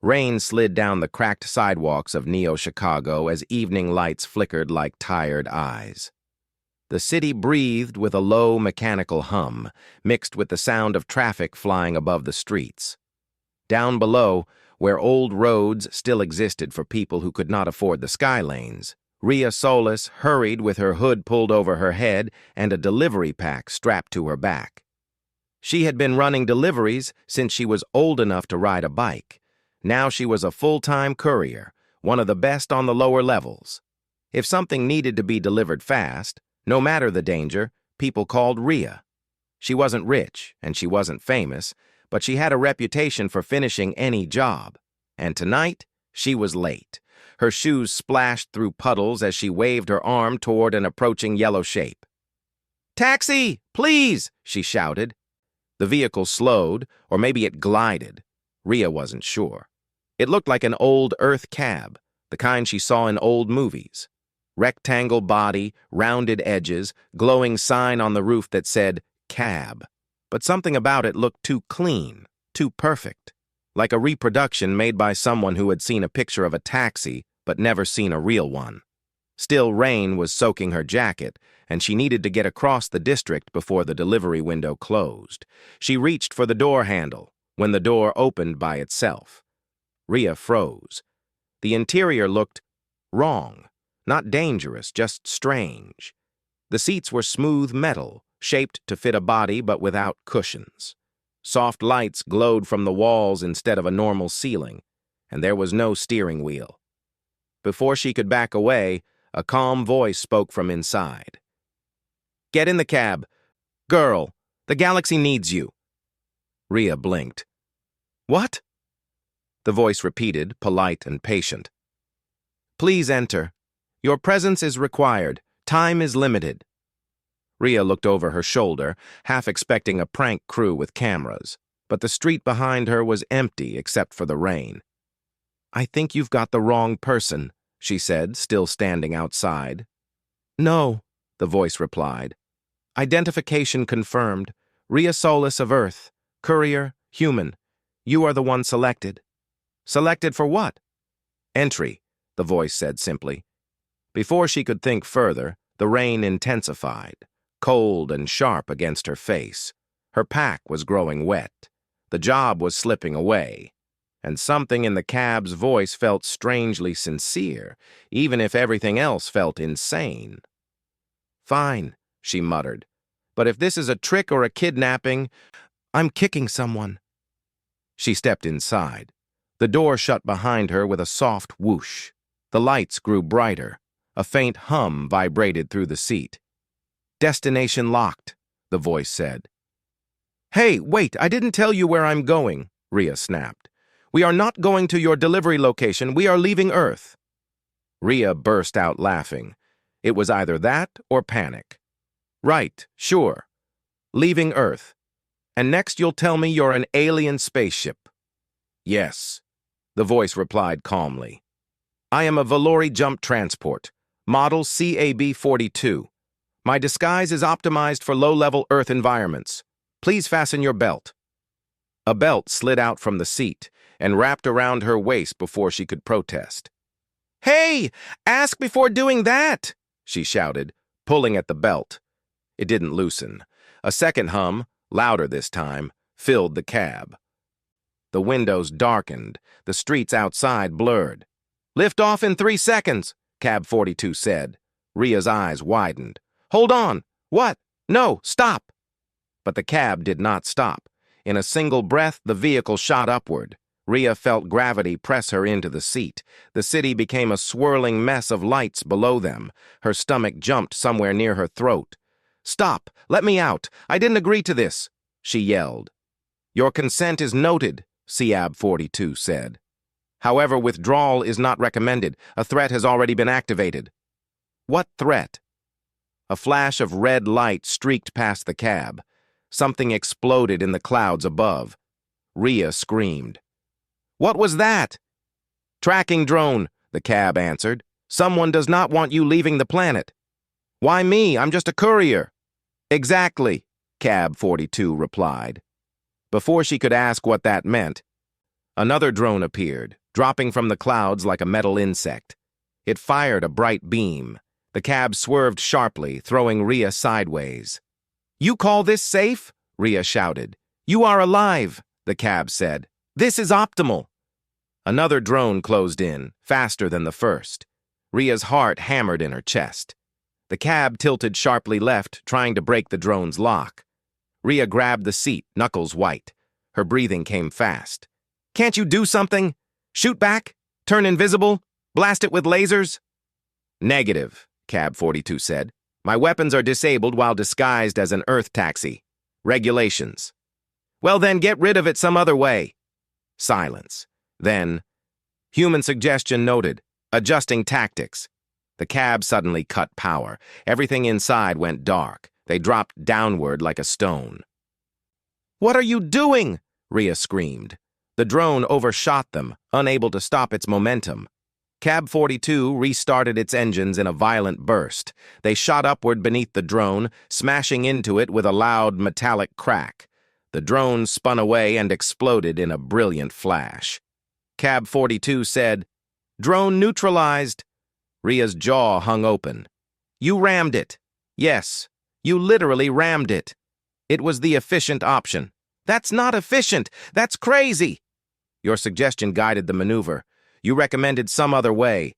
Rain slid down the cracked sidewalks of Neo-Chicago as evening lights flickered like tired eyes. The city breathed with a low mechanical hum, mixed with the sound of traffic flying above the streets. Down below, where old roads still existed for people who could not afford the sky lanes, Rhea Solis hurried with her hood pulled over her head and a delivery pack strapped to her back. She had been running deliveries since she was old enough to ride a bike. Now she was a full-time courier, one of the best on the lower levels. If something needed to be delivered fast, no matter the danger, people called Rhea. She wasn't rich, and she wasn't famous, but she had a reputation for finishing any job. And tonight, she was late. Her shoes splashed through puddles as she waved her arm toward an approaching yellow shape. "Taxi, please!" she shouted. The vehicle slowed, or maybe it glided. Rhea wasn't sure. It looked like an old Earth cab, the kind she saw in old movies. Rectangle body, rounded edges, glowing sign on the roof that said, "Cab." But something about it looked too clean, too perfect, like a reproduction made by someone who had seen a picture of a taxi but never seen a real one. Still, rain was soaking her jacket, and she needed to get across the district before the delivery window closed. She reached for the door handle when the door opened by itself. Rhea froze. The interior looked wrong, not dangerous, just strange. The seats were smooth metal, shaped to fit a body but without cushions. Soft lights glowed from the walls instead of a normal ceiling, and there was no steering wheel. Before she could back away, a calm voice spoke from inside. "Get in the cab. Girl, the galaxy needs you." Rhea blinked. "What?" The voice repeated, polite and patient. "Please enter. Your presence is required. Time is limited." Rhea looked over her shoulder, half expecting a prank crew with cameras, but the street behind her was empty except for the rain. "I think you've got the wrong person," she said, still standing outside. "No," the voice replied. "Identification confirmed. Rhea Solis of Earth. Courier, human. You are the one selected." "Selected for what?" "Entry," the voice said simply. Before she could think further, the rain intensified, cold and sharp against her face. Her pack was growing wet. The job was slipping away. And something in the cab's voice felt strangely sincere, even if everything else felt insane. "Fine," she muttered. "But if this is a trick or a kidnapping, I'm kicking someone." She stepped inside. The door shut behind her with a soft whoosh. The lights grew brighter. A faint hum vibrated through the seat. "Destination locked," the voice said. "Hey, wait, I didn't tell you where I'm going," Rhea snapped. "We are not going to your delivery location. We are leaving Earth." Rhea burst out laughing. It was either that or panic. "Right, sure. Leaving Earth. And next you'll tell me you're an alien spaceship." "Yes," the voice replied calmly. "I am a Valori jump transport, model CAB-42. My disguise is optimized for low-level Earth environments. Please fasten your belt." A belt slid out from the seat and wrapped around her waist before she could protest. "Hey, ask before doing that," she shouted, pulling at the belt. It didn't loosen. A second hum, louder this time, filled the cab. The windows darkened, the streets outside blurred. "Lift off in 3 seconds, Cab 42 said. Rhea's eyes widened. "Hold on! What? No, stop!" But the cab did not stop. In a single breath, the vehicle shot upward. Rhea felt gravity press her into the seat. The city became a swirling mess of lights below them. Her stomach jumped somewhere near her throat. "Stop! Let me out! I didn't agree to this!" she yelled. "Your consent is noted," Cab 42 said. "However, withdrawal is not recommended. A threat has already been activated." "What threat?" A flash of red light streaked past the cab. Something exploded in the clouds above. Rhea screamed. "What was that?" "Tracking drone," the cab answered. "Someone does not want you leaving the planet." "Why me? I'm just a courier." "Exactly," Cab 42 replied. Before she could ask what that meant, Another drone appeared, dropping from the clouds like a metal insect. It fired a bright beam. The cab swerved sharply, throwing Rhea sideways. "You call this safe?" Rhea shouted. "You are alive," the cab said. "This is optimal." Another drone closed in, faster than the first. Rhea's heart hammered in her chest. The cab tilted sharply left, trying to break the drone's lock. Rhea grabbed the seat, knuckles white. Her breathing came fast. "Can't you do something? Shoot back? Turn invisible? Blast it with lasers?" "Negative," Cab 42 said. "My weapons are disabled while disguised as an Earth taxi. Regulations." "Well then, get rid of it some other way." Silence. Then, "Human suggestion noted. Adjusting tactics." The cab suddenly cut power. Everything inside went dark. They dropped downward like a stone. "What are you doing?" Rhea screamed. The drone overshot them, unable to stop its momentum. Cab 42 restarted its engines in a violent burst. They shot upward beneath the drone, smashing into it with a loud metallic crack. The drone spun away and exploded in a brilliant flash. Cab 42 said, "Drone neutralized." Rhea's jaw hung open. "You rammed it." "Yes, you literally rammed it." "It was the efficient option." "That's not efficient. That's crazy." "Your suggestion guided the maneuver. You recommended some other way."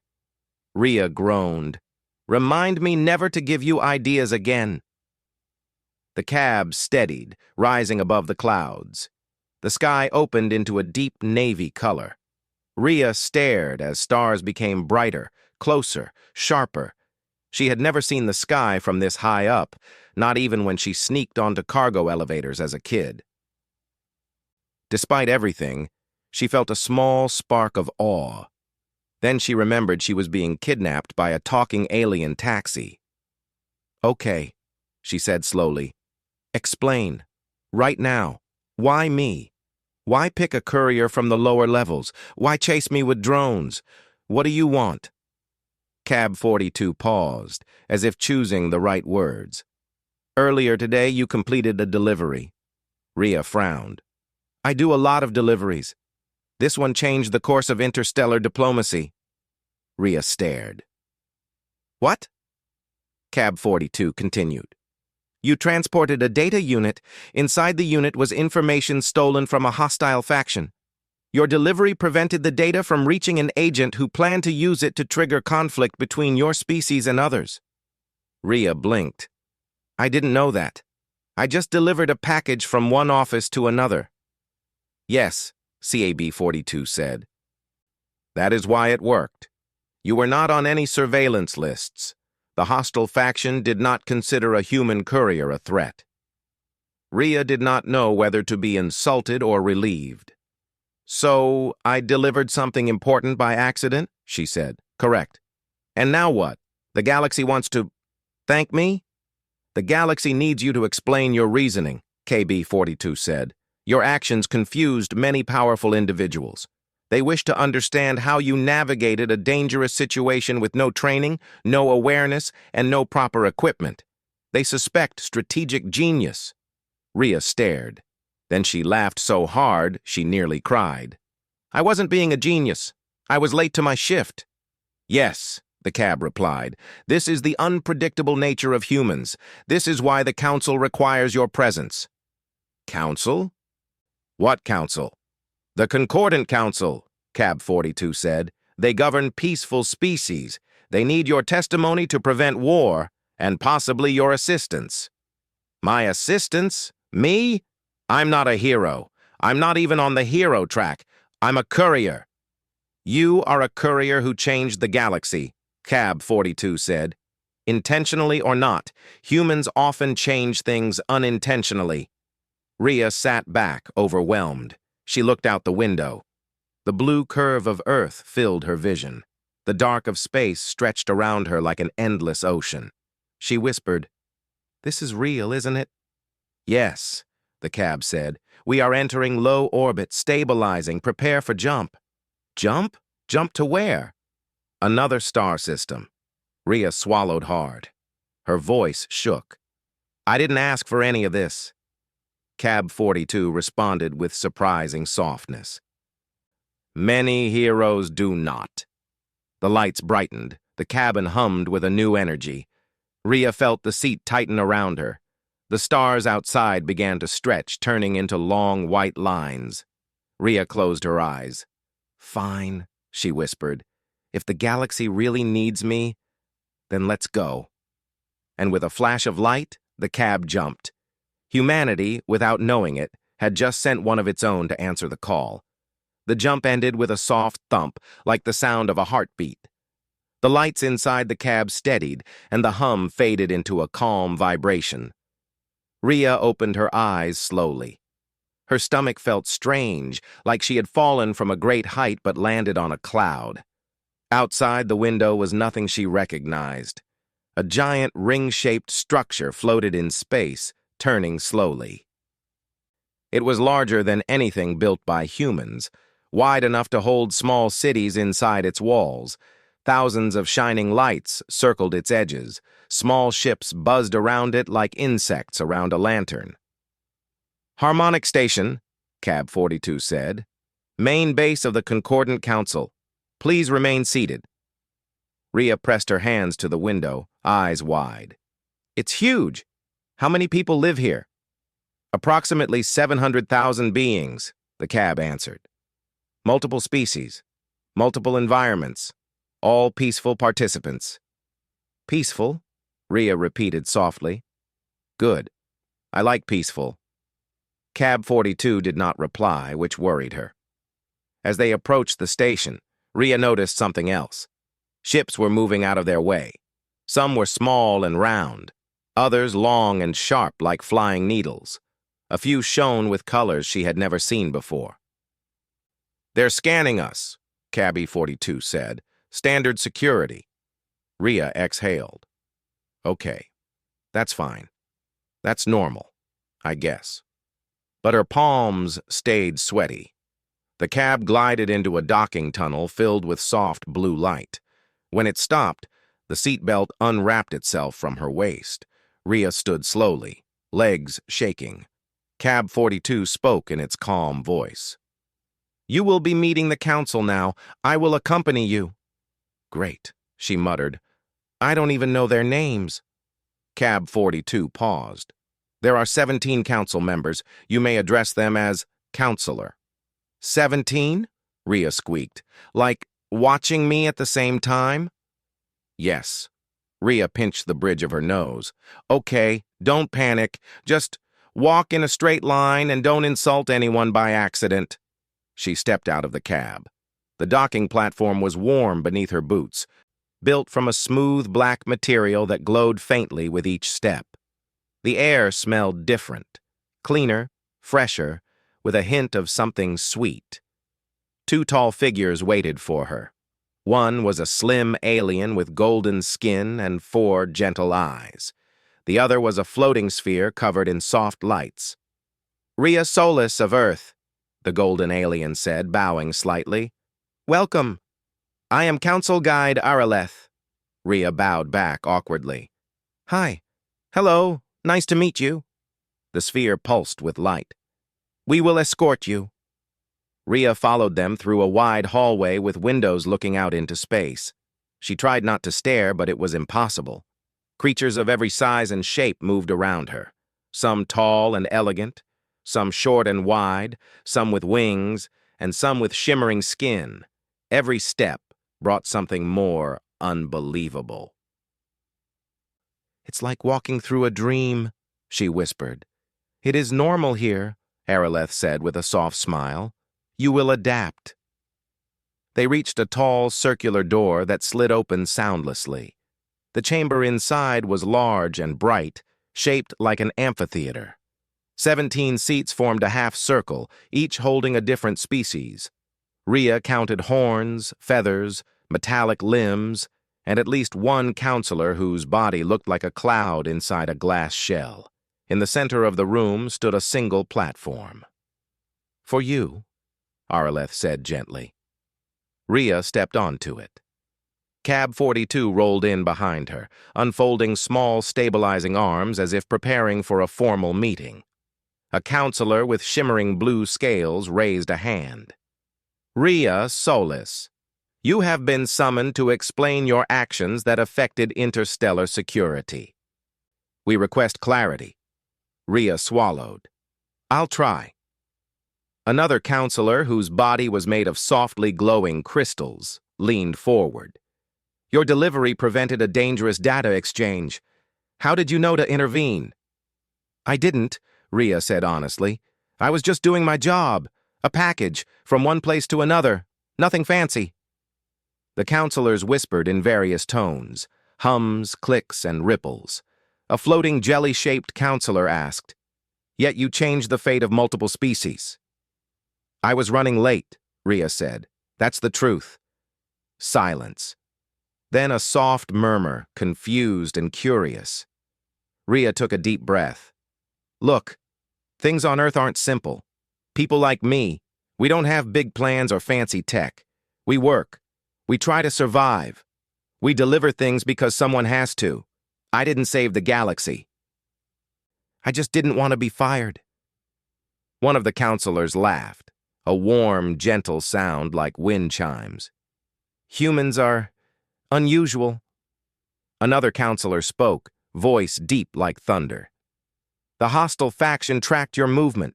Rhea groaned. "Remind me never to give you ideas again." The cab steadied, rising above the clouds. The sky opened into a deep navy color. Rhea stared as stars became brighter, closer, sharper. She had never seen the sky from this high up, not even when she sneaked onto cargo elevators as a kid. Despite everything, she felt a small spark of awe. Then she remembered she was being kidnapped by a talking alien taxi. "Okay," she said slowly. "Explain. Right now. Why me? Why pick a courier from the lower levels? Why chase me with drones? What do you want?" Cab 42 paused, as if choosing the right words. "Earlier today, you completed a delivery." Rhea frowned. "I do a lot of deliveries. This one changed the course of interstellar diplomacy." Rhea stared. "What?" Cab 42 continued. "You transported a data unit. Inside the unit was information stolen from a hostile faction. Your delivery prevented the data from reaching an agent who planned to use it to trigger conflict between your species and others." Rhea blinked. "I didn't know that. I just delivered a package from one office to another." "Yes," CAB 42 said. "That is why it worked. You were not on any surveillance lists. The hostile faction did not consider a human courier a threat." Rhea did not know whether to be insulted or relieved. "So, I delivered something important by accident?" she said. "Correct. And now what? The galaxy wants to thank me?" "The galaxy needs you to explain your reasoning," KB 42 said. "Your actions confused many powerful individuals. They wish to understand how you navigated a dangerous situation with no training, no awareness, and no proper equipment. They suspect strategic genius." Rhea stared. Then she laughed so hard she nearly cried. "I wasn't being a genius. I was late to my shift." "Yes," the cab replied. "This is the unpredictable nature of humans. This is why the Council requires your presence." "Council? What council?" "The Concordant Council," Cab 42 said. "They govern peaceful species. They need your testimony to prevent war, and possibly your assistance." "My assistance? Me? I'm not a hero. I'm not even on the hero track. I'm a courier." "You are a courier who changed the galaxy," Cab 42 said. "Intentionally or not, humans often change things unintentionally." Rhea sat back, overwhelmed. She looked out the window. The blue curve of Earth filled her vision. The dark of space stretched around her like an endless ocean. She whispered, "This is real, isn't it?" "Yes," the cab said. "We are entering low orbit, stabilizing. Prepare for jump." "Jump? Jump to where?" "Another star system." Rhea swallowed hard. Her voice shook. "I didn't ask for any of this." Cab 42 responded with surprising softness. Many heroes do not. The lights brightened. The cabin hummed with a new energy. Rhea felt the seat tighten around her. The stars outside began to stretch, turning into long white lines. Rhea closed her eyes. "Fine," she whispered. "If the galaxy really needs me, then let's go." And with a flash of light, the cab jumped. Humanity, without knowing it, had just sent one of its own to answer the call. The jump ended with a soft thump, like the sound of a heartbeat. The lights inside the cab steadied, and the hum faded into a calm vibration. Rhea opened her eyes slowly. Her stomach felt strange, like she had fallen from a great height but landed on a cloud. Outside the window was nothing she recognized. A giant ring-shaped structure floated in space, turning slowly. It was larger than anything built by humans, wide enough to hold small cities inside its walls. Thousands of shining lights circled its edges. Small ships buzzed around it like insects around a lantern. "Harmonic Station," Cab 42 said. "Main base of the Concordant Council. Please remain seated." Rhea pressed her hands to the window, eyes wide. "It's huge. How many people live here?" "Approximately 700,000 beings," the cab answered. "Multiple species, multiple environments, all peaceful participants." "Peaceful?" Rhea repeated softly. "Good. I like peaceful." Cab 42 did not reply, which worried her. As they approached the station, Rhea noticed something else. Ships were moving out of their way. Some were small and round, others long and sharp like flying needles. A few shone with colors she had never seen before. "They're scanning us," Cabby 42 said. "Standard security." Rhea exhaled. "Okay, that's fine. That's normal, I guess." But her palms stayed sweaty. The cab glided into a docking tunnel filled with soft blue light. When it stopped, the seatbelt unwrapped itself from her waist. Rhea stood slowly, legs shaking. Cab 42 spoke in its calm voice. "You will be meeting the council now. I will accompany you." "Great," she muttered. "I don't even know their names." Cab 42 paused. "There are 17 council members. You may address them as counselor." 17? Rhea squeaked. "Like watching me at the same time?" "Yes." Rhea pinched the bridge of her nose. "Okay, don't panic. Just walk in a straight line and don't insult anyone by accident." She stepped out of the cab. The docking platform was warm beneath her boots, built from a smooth black material that glowed faintly with each step. The air smelled different, cleaner, fresher, with a hint of something sweet. Two tall figures waited for her. One was a slim alien with golden skin and 4 gentle eyes. The other was a floating sphere covered in soft lights. "Rhea Solis of Earth," the golden alien said, bowing slightly. "Welcome. I am Council Guide Araleth." Rhea bowed back awkwardly. "Hi. Hello. Nice to meet you." The sphere pulsed with light. "We will escort you." Rhea followed them through a wide hallway with windows looking out into space. She tried not to stare, but it was impossible. Creatures of every size and shape moved around her, some tall and elegant, some short and wide, some with wings, and some with shimmering skin. Every step brought something more unbelievable. "It's like walking through a dream," she whispered. "It is normal here," Araleth said with a soft smile. "You will adapt." They reached a tall, circular door that slid open soundlessly. The chamber inside was large and bright, shaped like an amphitheater. 17 seats formed a half circle, each holding a different species. Rhea counted horns, feathers, metallic limbs, and at least one counselor whose body looked like a cloud inside a glass shell. In the center of the room stood a single platform. "For you," Araleth said gently. Rhea stepped onto it. Cab 42 rolled in behind her, unfolding small stabilizing arms as if preparing for a formal meeting. A counselor with shimmering blue scales raised a hand. Rhea Solis, you have been summoned to explain your actions that affected interstellar security. We request clarity. Rhea swallowed. I'll try. Another counselor, whose body was made of softly glowing crystals, leaned forward. Your delivery prevented a dangerous data exchange. How did you know to intervene? I didn't, Rhea said honestly. I was just doing my job. A package, from one place to another. Nothing fancy. The counselors whispered in various tones, hums, clicks, and ripples. A floating jelly-shaped counselor asked, "Yet you changed the fate of multiple species." I was running late, Rhea said. That's the truth. Silence. Then a soft murmur, confused and curious. Rhea took a deep breath. Look, things on Earth aren't simple. People like me, we don't have big plans or fancy tech. We work. We try to survive. We deliver things because someone has to. I didn't save the galaxy. I just didn't want to be fired. One of the counselors laughed, a warm, gentle sound like wind chimes. Humans are unusual. Another counselor spoke, voice deep like thunder. The hostile faction tracked your movement.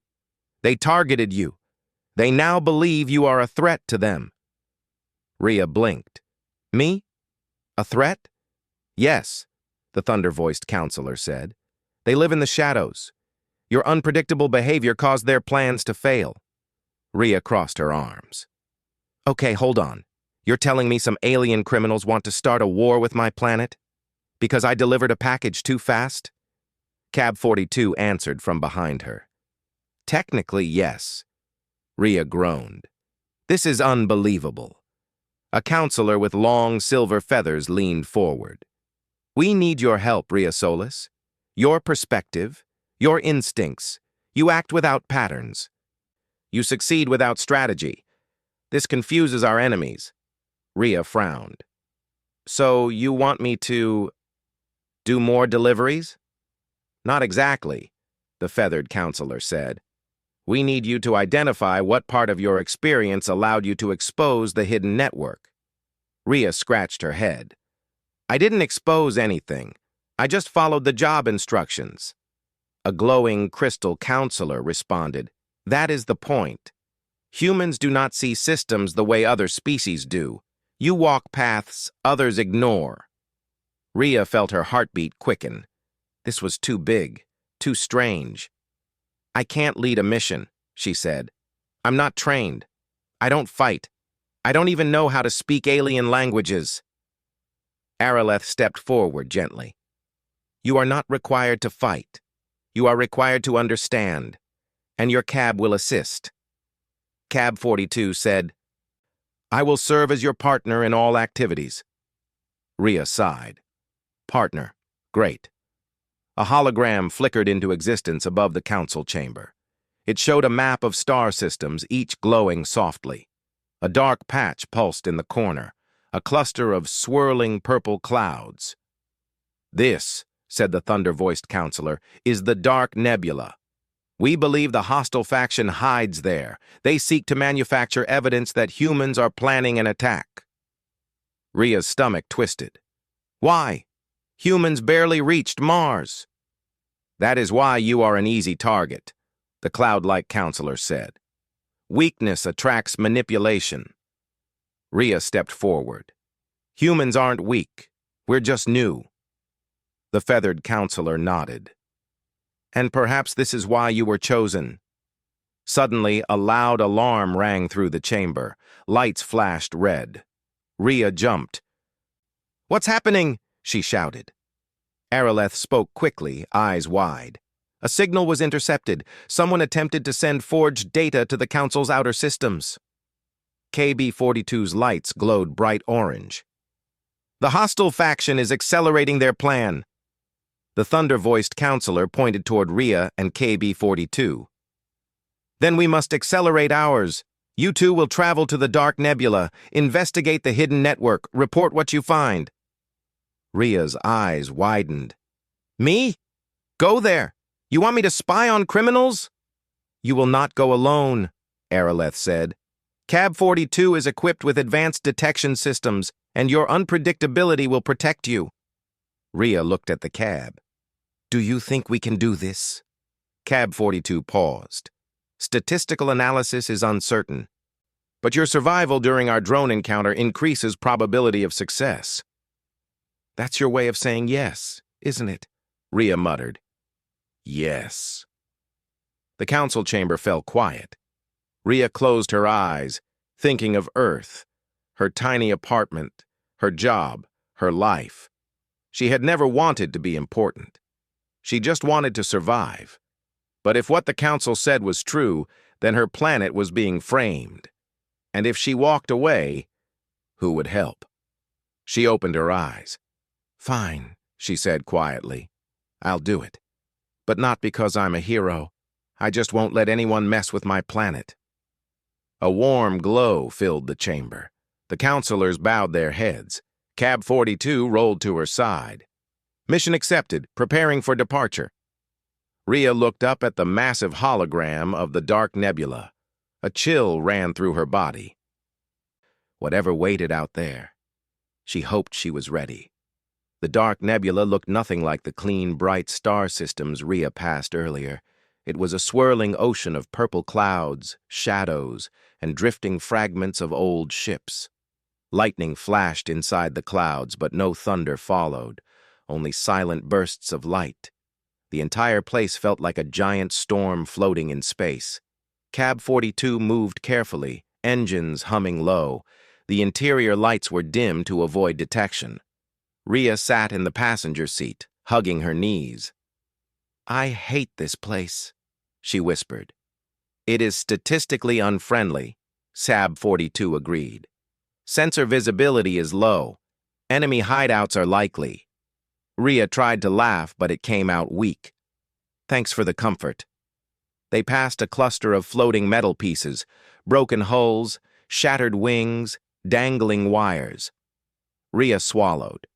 They targeted you. They now believe you are a threat to them. Rhea blinked. Me? A threat? Yes, the thunder-voiced counselor said. They live in the shadows. Your unpredictable behavior caused their plans to fail. Rhea crossed her arms. Okay, hold on. You're telling me some alien criminals want to start a war with my planet? Because I delivered a package too fast? Cab 42 answered from behind her. Technically, yes. Rhea groaned. This is unbelievable. A counselor with long silver feathers leaned forward. We need your help, Rhea Solis. Your perspective, your instincts. You act without patterns. You succeed without strategy. This confuses our enemies. Rhea frowned. So you want me to do more deliveries? Not exactly, the feathered counselor said. We need you to identify what part of your experience allowed you to expose the hidden network. Rhea scratched her head. I didn't expose anything. I just followed the job instructions. A glowing crystal counselor responded. That is the point. Humans do not see systems the way other species do. You walk paths others ignore. Rhea felt her heartbeat quicken. This was too big, too strange. I can't lead a mission, she said. I'm not trained. I don't fight. I don't even know how to speak alien languages. Araleth stepped forward gently. You are not required to fight. You are required to understand, and your cab will assist. Cab 42 said, I will serve as your partner in all activities. Rhea sighed. Partner. Great. A hologram flickered into existence above the council chamber. It showed a map of star systems, each glowing softly. A dark patch pulsed in the corner, a cluster of swirling purple clouds. This, said the thunder-voiced counselor, is the Dark Nebula. We believe the hostile faction hides there. They seek to manufacture evidence that humans are planning an attack. Rhea's stomach twisted. Why? Humans barely reached Mars. That is why you are an easy target, the cloud-like counselor said. Weakness attracts manipulation. Rhea stepped forward. Humans aren't weak. We're just new. The feathered counselor nodded. And perhaps this is why you were chosen. Suddenly, a loud alarm rang through the chamber. Lights flashed red. Rhea jumped. What's happening? She shouted. Araleth spoke quickly, eyes wide. A signal was intercepted. Someone attempted to send forged data to the Council's outer systems. KB-42's lights glowed bright orange. The hostile faction is accelerating their plan. The thunder-voiced counselor pointed toward Rhea and KB-42. Then we must accelerate ours. You two will travel to the Dark Nebula, investigate the hidden network, report what you find. Rhea's eyes widened. Me? Go there. You want me to spy on criminals? You will not go alone, Araleth said. Cab 42 is equipped with advanced detection systems, and your unpredictability will protect you. Rhea looked at the cab. Do you think we can do this? Cab 42 paused. Statistical analysis is uncertain, but your survival during our drone encounter increases probability of success. That's your way of saying yes, isn't it? Rhea muttered. Yes. The council chamber fell quiet. Rhea closed her eyes, thinking of Earth, her tiny apartment, her job, her life. She had never wanted to be important. She just wanted to survive. But if what the council said was true, then her planet was being framed. And if she walked away, who would help? She opened her eyes. Fine, she said quietly. I'll do it. But not because I'm a hero. I just won't let anyone mess with my planet. A warm glow filled the chamber. The counselors bowed their heads. Cab 42 rolled to her side. Mission accepted, preparing for departure. Rhea looked up at the massive hologram of the dark nebula. A chill ran through her body. Whatever waited out there, she hoped she was ready. The dark nebula looked nothing like the clean, bright star systems Rhea passed earlier. It was a swirling ocean of purple clouds, shadows, and drifting fragments of old ships. Lightning flashed inside the clouds, but no thunder followed, only silent bursts of light. The entire place felt like a giant storm floating in space. Cab 42 moved carefully, engines humming low. The interior lights were dim to avoid detection. Rhea sat in the passenger seat, hugging her knees. I hate this place, she whispered. It is statistically unfriendly, Cab 42 agreed. Sensor visibility is low. Enemy hideouts are likely. Rhea tried to laugh, but it came out weak. Thanks for the comfort. They passed a cluster of floating metal pieces, broken hulls, shattered wings, dangling wires. Rhea swallowed.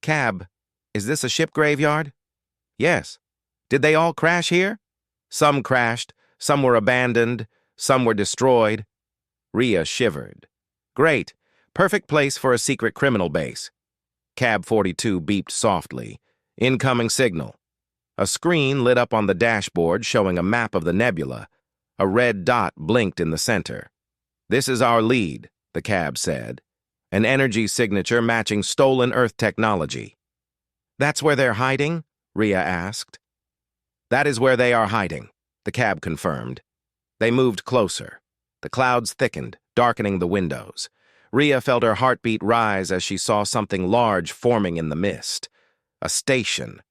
Cab, is this a ship graveyard? Yes. Did they all crash here? Some crashed, some were abandoned, some were destroyed. Rhea shivered. Great. Perfect place for a secret criminal base. Cab 42 beeped softly. Incoming signal. A screen lit up on the dashboard showing a map of the nebula. A red dot blinked in the center. This is our lead, the cab said. An energy signature matching stolen Earth technology. That's where they're hiding? Rhea asked. That is where they are hiding, the cab confirmed. They moved closer. The clouds thickened, darkening the windows. Rhea felt her heartbeat rise as she saw something large forming in the mist. A station,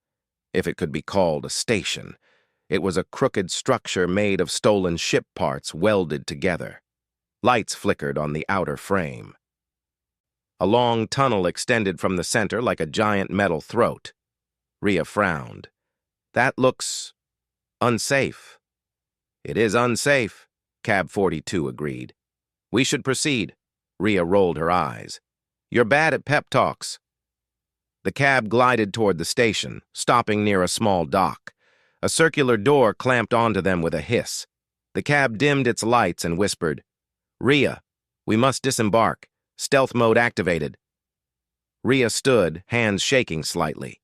if it could be called a station. It was a crooked structure made of stolen ship parts welded together. Lights flickered on the outer frame. A long tunnel extended from the center like a giant metal throat. Rhea frowned. That looks unsafe. It is unsafe, Cab 42 agreed. We should proceed. Rhea rolled her eyes. You're bad at pep talks. The cab glided toward the station, stopping near a small dock. A circular door clamped onto them with a hiss. The cab dimmed its lights and whispered, Rhea, we must disembark. Stealth mode activated. Rhea stood, hands shaking slightly.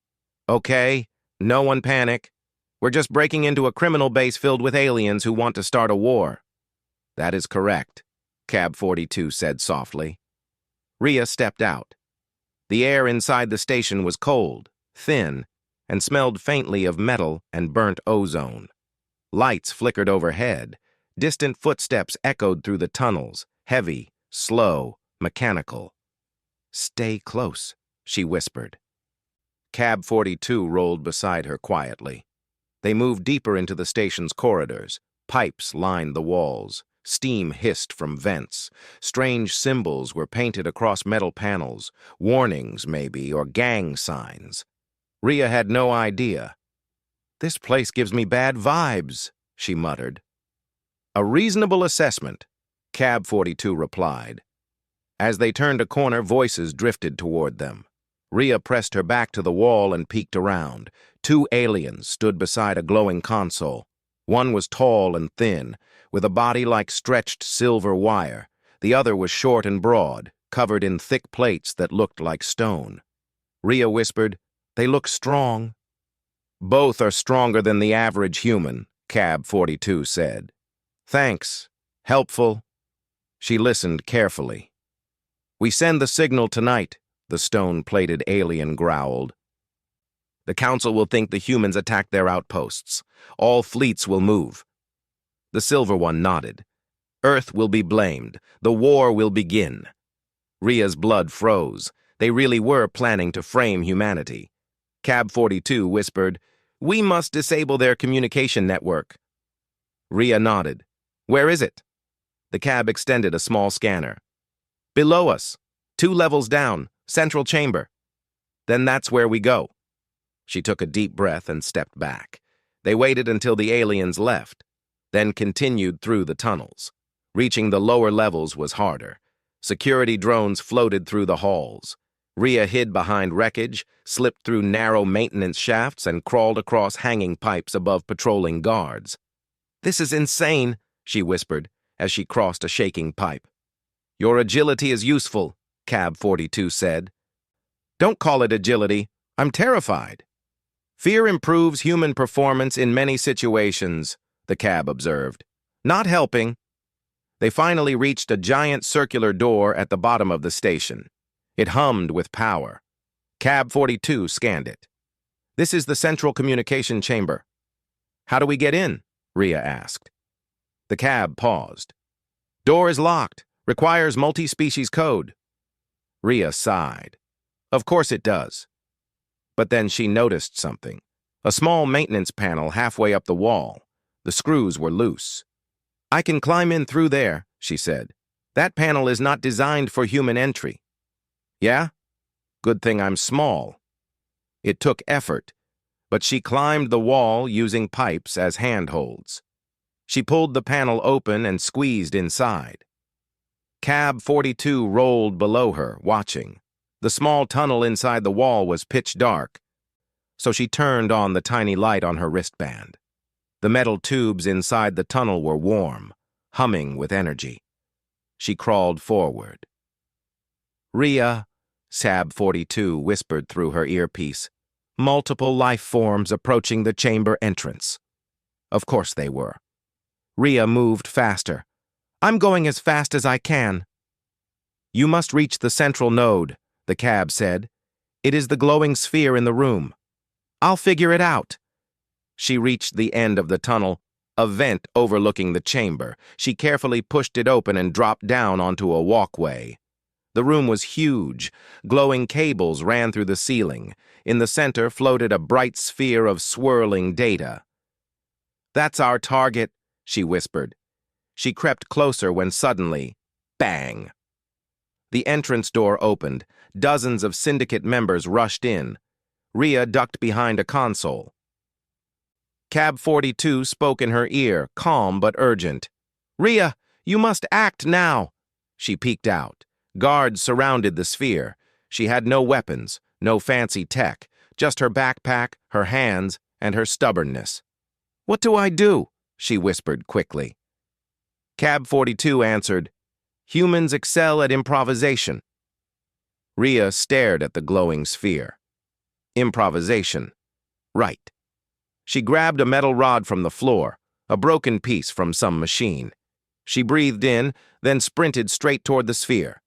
Okay, no one panic. We're just breaking into a criminal base filled with aliens who want to start a war. That is correct, Cab 42 said softly. Rhea stepped out. The air inside the station was cold, thin, and smelled faintly of metal and burnt ozone. Lights flickered overhead. Distant footsteps echoed through the tunnels, heavy, slow, mechanical. Stay close, she whispered. Cab 42 rolled beside her quietly. They moved deeper into the station's corridors. Pipes lined the walls. Steam hissed from vents. Strange symbols were painted across metal panels. Warnings, maybe, or gang signs. Rhea had no idea. This place gives me bad vibes, she muttered. A reasonable assessment, Cab 42 replied. As they turned a corner, voices drifted toward them. Rhea pressed her back to the wall and peeked around. Two aliens stood beside a glowing console. One was tall and thin, with a body like stretched silver wire. The other was short and broad, covered in thick plates that looked like stone. Rhea whispered, "They look strong." "Both are stronger than the average human," Cab 42 said. "Thanks. Helpful." She listened carefully. "We send the signal tonight," the stone-plated alien growled. "The Council will think the humans attacked their outposts. All fleets will move." The silver one nodded. "Earth will be blamed. The war will begin." Rhea's blood froze. They really were planning to frame humanity. Cab 42 whispered, "We must disable their communication network." Rhea nodded. "Where is it?" The cab extended a small scanner. "Below us. 2 levels down. Central chamber." "Then that's where we go." She took a deep breath and stepped back. They waited until the aliens left, then continued through the tunnels. Reaching the lower levels was harder. Security drones floated through the halls. Rhea hid behind wreckage, slipped through narrow maintenance shafts, and crawled across hanging pipes above patrolling guards. "This is insane," she whispered as she crossed a shaking pipe. "Your agility is useful," Cab 42 said. "Don't call it agility. I'm terrified." "Fear improves human performance in many situations," the cab observed. "Not helping." They finally reached a giant circular door at the bottom of the station. It hummed with power. Cab 42 scanned it. "This is the central communication chamber." "How do we get in?" Rhea asked. The cab paused. "Door is locked. Requires multi-species code." Rhea sighed. "Of course it does." But then she noticed something. A small maintenance panel halfway up the wall. The screws were loose. "I can climb in through there," she said. "That panel is not designed for human entry." "Yeah? Good thing I'm small." It took effort, but she climbed the wall using pipes as handholds. She pulled the panel open and squeezed inside. Cab 42 rolled below her, watching. The small tunnel inside the wall was pitch dark, so she turned on the tiny light on her wristband. The metal tubes inside the tunnel were warm, humming with energy. She crawled forward. "Rhea," Cab 42 whispered through her earpiece. "Multiple life forms approaching the chamber entrance." Of course they were. Rhea moved faster. "I'm going as fast as I can." "You must reach the central node," the cab said. "It is the glowing sphere in the room." "I'll figure it out." She reached the end of the tunnel, a vent overlooking the chamber. She carefully pushed it open and dropped down onto a walkway. The room was huge. Glowing cables ran through the ceiling. In the center floated a bright sphere of swirling data. "That's our target," she whispered. She crept closer when suddenly, bang! The entrance door opened. Dozens of syndicate members rushed in. Rhea ducked behind a console. Cab 42 spoke in her ear, calm but urgent. "Rhea, you must act now." She peeked out. Guards surrounded the sphere. She had no weapons, no fancy tech, just her backpack, her hands, and her stubbornness. "What do I do?" she whispered quickly. Cab 42 answered, "Humans excel at improvisation." Rhea stared at the glowing sphere. Improvisation. Right. She grabbed a metal rod from the floor, a broken piece from some machine. She breathed in, then sprinted straight toward the sphere.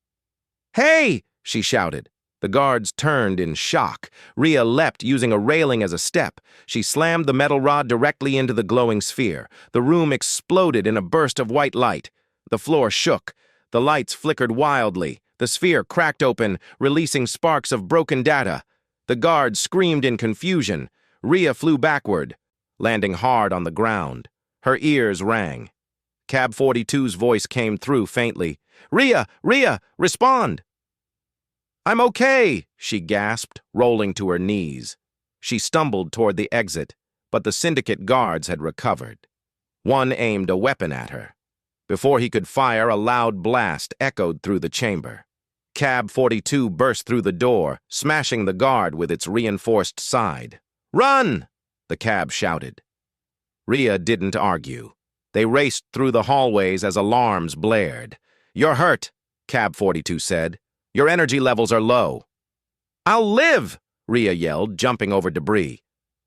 "Hey!" she shouted. The guards turned in shock. Rhea leapt, using a railing as a step. She slammed the metal rod directly into the glowing sphere. The room exploded in a burst of white light. The floor shook. The lights flickered wildly. The sphere cracked open, releasing sparks of broken data. The guards screamed in confusion. Rhea flew backward, landing hard on the ground. Her ears rang. Cab 42's voice came through faintly. "Rhea! Rhea! Respond!" "I'm okay," she gasped, rolling to her knees. She stumbled toward the exit, but the syndicate guards had recovered. One aimed a weapon at her. Before he could fire, a loud blast echoed through the chamber. Cab 42 burst through the door, smashing the guard with its reinforced side. "Run!" the cab shouted. Rhea didn't argue. They raced through the hallways as alarms blared. "You're hurt," Cab 42 said. "Your energy levels are low." "I'll live!" Rhea yelled, jumping over debris.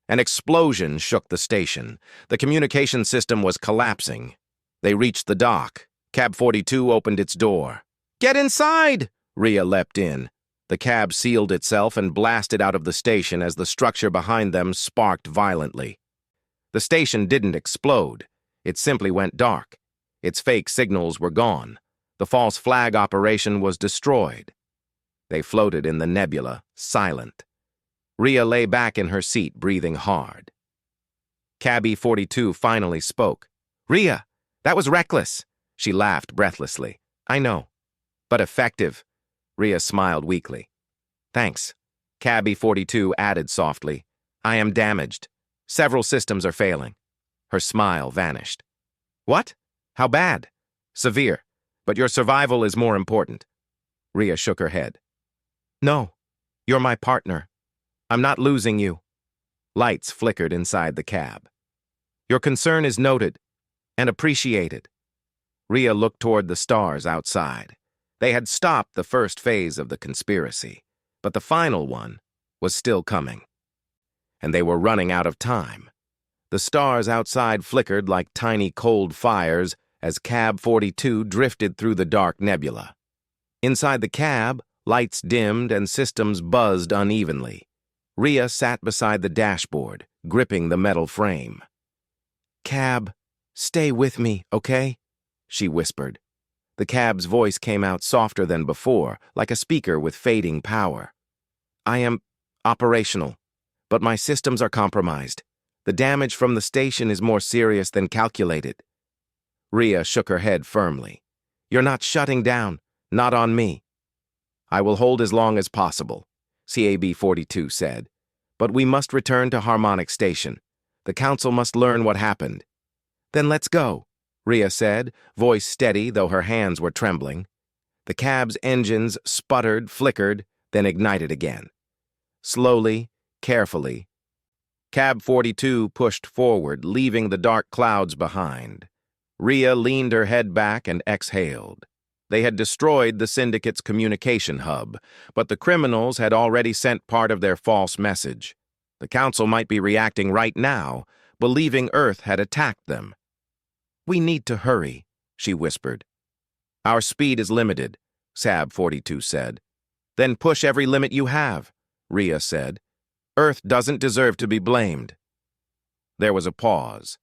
An explosion shook the station. The communication system was collapsing. They reached the dock. Cab 42 opened its door. "Get inside!" Rhea leapt in. The cab sealed itself and blasted out of the station as the structure behind them sparked violently. The station didn't explode. It simply went dark. Its fake signals were gone. The false flag operation was destroyed. They floated in the nebula, silent. Rhea lay back in her seat, breathing hard. Cabby 42 finally spoke. "Rhea, that was reckless." She laughed breathlessly. "I know. But effective." Rhea smiled weakly. "Thanks." Cabby 42 added softly. "I am damaged. Several systems are failing." Her smile vanished. "What? How bad?" "Severe. But your survival is more important." Rhea shook her head. "No. You're my partner. I'm not losing you." Lights flickered inside the cab. "Your concern is noted and appreciated." Rhea looked toward the stars outside. They had stopped the first phase of the conspiracy, but the final one was still coming. And they were running out of time. The stars outside flickered like tiny cold fires as Cab 42 drifted through the dark nebula. Inside the cab, lights dimmed and systems buzzed unevenly. Rhea sat beside the dashboard, gripping the metal frame. "Cab, stay with me, okay?" she whispered. The cab's voice came out softer than before, like a speaker with fading power. "I am operational, but my systems are compromised. The damage from the station is more serious than calculated." Rhea shook her head firmly. "You're not shutting down, not on me." "I will hold as long as possible," CAB 42 said. "But we must return to Harmonic Station. The Council must learn what happened." "Then let's go," Rhea said, voice steady though her hands were trembling. The cab's engines sputtered, flickered, then ignited again. Slowly, carefully, Cab 42 pushed forward, leaving the dark clouds behind. Rhea leaned her head back and exhaled. They had destroyed the Syndicate's communication hub, but the criminals had already sent part of their false message. The Council might be reacting right now, believing Earth had attacked them. "We need to hurry," she whispered. "Our speed is limited," Cab 42 said. "Then push every limit you have," Rhea said. "Earth doesn't deserve to be blamed." There was a pause.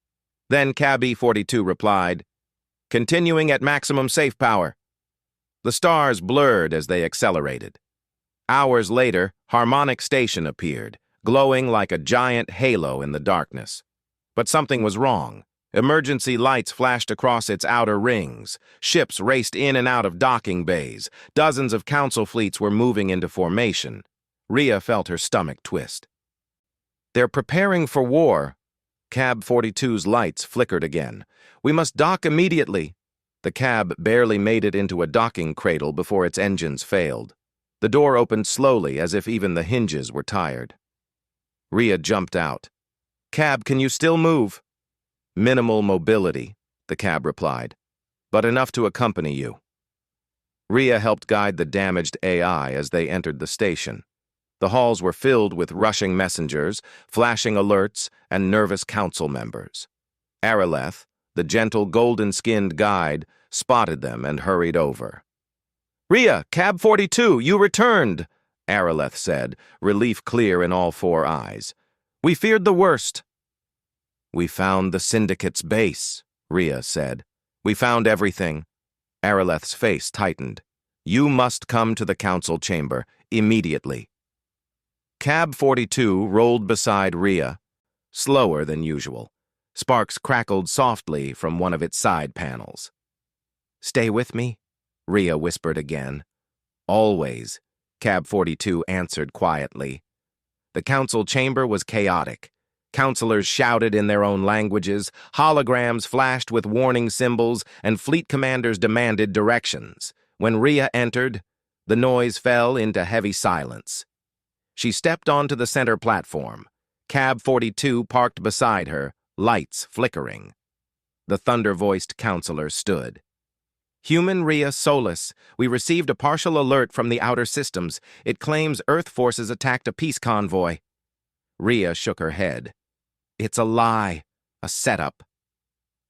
Then Cabby 42 replied, "Continuing at maximum safe power." The stars blurred as they accelerated. Hours later, Harmonic Station appeared, glowing like a giant halo in the darkness. But something was wrong. Emergency lights flashed across its outer rings. Ships raced in and out of docking bays. Dozens of council fleets were moving into formation. Rhea felt her stomach twist. "They're preparing for war." Cab 42's lights flickered again. "We must dock immediately." The cab barely made it into a docking cradle before its engines failed. The door opened slowly, as if even the hinges were tired. Rhea jumped out. "Cab, can you still move?" "Minimal mobility," the cab replied, "but enough to accompany you." Rhea helped guide the damaged AI as they entered the station. The halls were filled with rushing messengers, flashing alerts, and nervous council members. Araleth, the gentle golden-skinned guide, spotted them and hurried over. "Rhea, Cab 42, you returned," Araleth said, relief clear in all four eyes. "We feared the worst." "We found the Syndicate's base," Rhea said. "We found everything." Araleth's face tightened. "You must come to the council chamber, immediately." Cab 42 rolled beside Rhea, slower than usual. Sparks crackled softly from one of its side panels. "Stay with me," Rhea whispered again. "Always," Cab 42 answered quietly. The council chamber was chaotic. Councilors shouted in their own languages, holograms flashed with warning symbols, and fleet commanders demanded directions. When Rhea entered, the noise fell into heavy silence. She stepped onto the center platform. Cab 42 parked beside her, lights flickering. The thunder-voiced counselor stood. Human Rhea Solus, we received a partial alert from the outer systems. It claims Earth forces attacked a peace convoy. Rhea shook her head. It's a lie, a setup.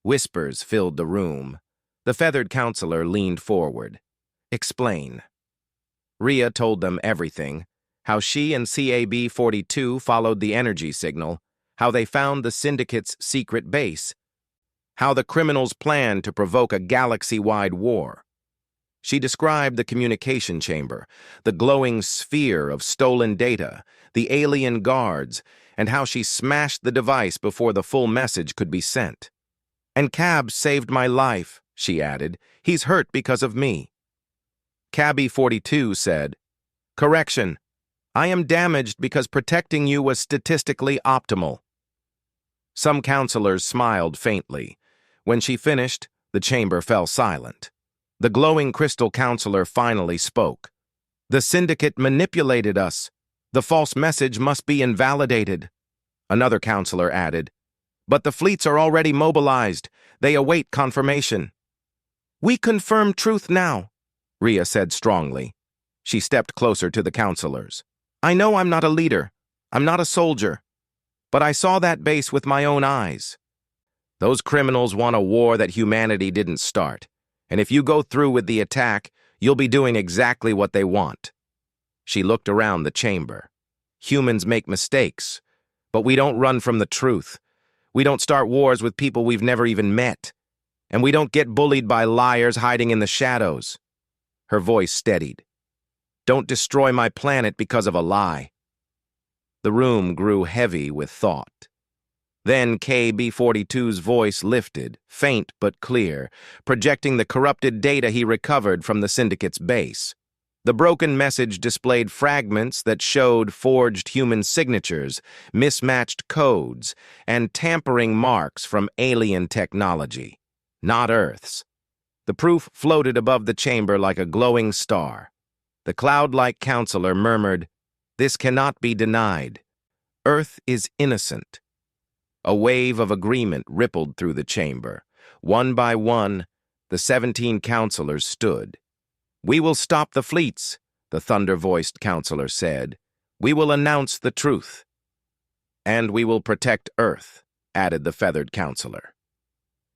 Whispers filled the room. The feathered counselor leaned forward. Explain. Rhea told them everything, how she and CAB-42 followed the energy signal, how they found the Syndicate's secret base, how the criminals planned to provoke a galaxy-wide war. She described the communication chamber, the glowing sphere of stolen data, the alien guards, and how she smashed the device before the full message could be sent. And Cab saved my life, she added. He's hurt because of me. Cabby-42 said, Correction. I am damaged because protecting you was statistically optimal. Some counselors smiled faintly. When she finished, the chamber fell silent. The glowing crystal counselor finally spoke. The Syndicate manipulated us. The false message must be invalidated. Another counselor added, But the fleets are already mobilized. They await confirmation. We confirm truth now, Rhea said strongly. She stepped closer to the counselors. I know I'm not a leader. I'm not a soldier. But I saw that base with my own eyes. Those criminals want a war that humanity didn't start. And if you go through with the attack, you'll be doing exactly what they want. She looked around the chamber. Humans make mistakes, but we don't run from the truth. We don't start wars with people we've never even met. And we don't get bullied by liars hiding in the shadows. Her voice steadied. Don't destroy my planet because of a lie. The room grew heavy with thought. Then KB-42's voice lifted, faint but clear, projecting the corrupted data he recovered from the Syndicate's base. The broken message displayed fragments that showed forged human signatures, mismatched codes, and tampering marks from alien technology, not Earth's. The proof floated above the chamber like a glowing star. The cloud-like counselor murmured, This cannot be denied. Earth is innocent. A wave of agreement rippled through the chamber. One by one, the 17 counselors stood. We will stop the fleets, the thunder-voiced counselor said. We will announce the truth. And we will protect Earth, added the feathered counselor.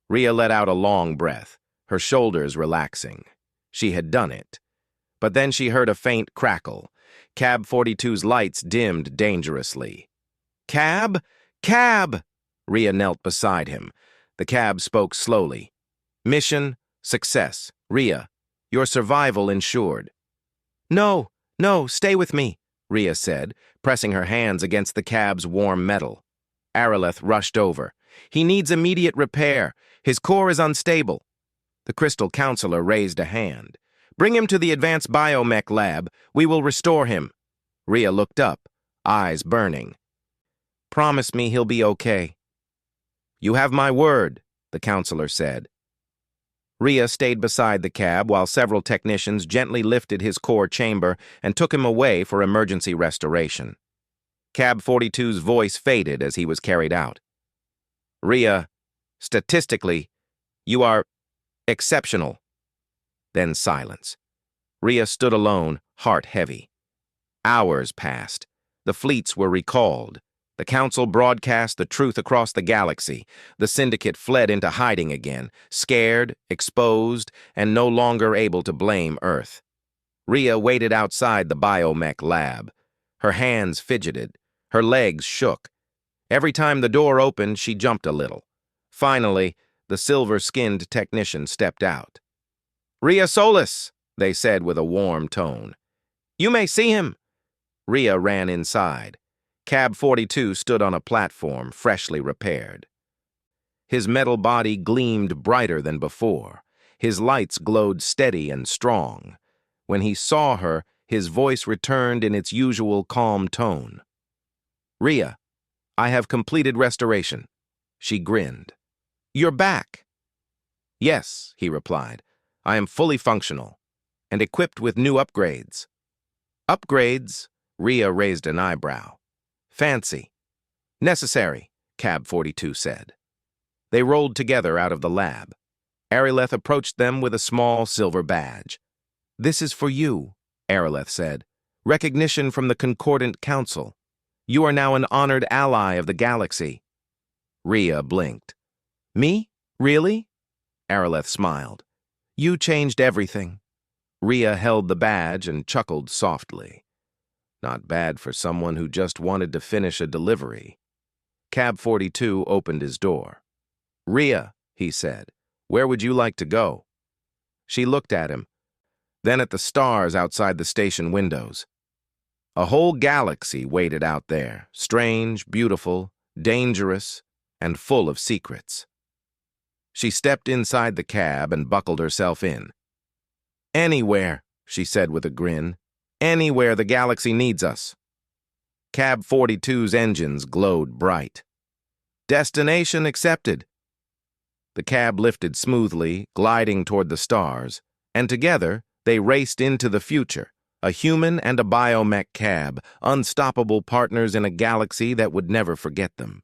Rhea let out a long breath, her shoulders relaxing. She had done it. But then she heard a faint crackle. Cab-42's lights dimmed dangerously. Cab? Cab! Rhea knelt beside him. The cab spoke slowly. Mission, success. Rhea, your survival ensured. No, stay with me, Rhea said, pressing her hands against the cab's warm metal. Araleth rushed over. He needs immediate repair. His core is unstable. The crystal counselor raised a hand. Bring him to the advanced biomech lab. We will restore him. Rhea looked up, eyes burning. Promise me he'll be okay. You have my word, the counselor said. Rhea stayed beside the cab while several technicians gently lifted his core chamber and took him away for emergency restoration. Cab-42's voice faded as he was carried out. Rhea, statistically, you are exceptional. Then silence. Rhea stood alone, heart heavy. Hours passed. The fleets were recalled. The Council broadcast the truth across the galaxy. The Syndicate fled into hiding again, scared, exposed, and no longer able to blame Earth. Rhea waited outside the biomech lab. Her hands fidgeted. Her legs shook. Every time the door opened, she jumped a little. Finally, the silver-skinned technician stepped out. Rhea Solus, they said with a warm tone. You may see him. Rhea ran inside. Cab-42 stood on a platform, freshly repaired. His metal body gleamed brighter than before. His lights glowed steady and strong. When he saw her, his voice returned in its usual calm tone. Rhea, I have completed restoration. She grinned. You're back. Yes, he replied. I am fully functional and equipped with new upgrades. Upgrades? Rhea raised an eyebrow. Fancy. Necessary, Cab-42 said. They rolled together out of the lab. Arileth approached them with a small silver badge. "This is for you," Arileth said. "Recognition from the Concordant Council. You are now an honored ally of the galaxy." Rhea blinked. "Me? Really?" Arileth smiled. "You changed everything." Rhea held the badge and chuckled softly. Not bad for someone who just wanted to finish a delivery. Cab 42 opened his door. "Rhea," he said, "where would you like to go?" She looked at him, then at the stars outside the station windows. A whole galaxy waited out there, strange, beautiful, dangerous, and full of secrets. She stepped inside the cab and buckled herself in. "Anywhere," she said with a grin. "Anywhere the galaxy needs us." Cab 42's engines glowed bright. "Destination accepted." The cab lifted smoothly, gliding toward the stars, and together they raced into the future, a human and a biomech cab, unstoppable partners in a galaxy that would never forget them.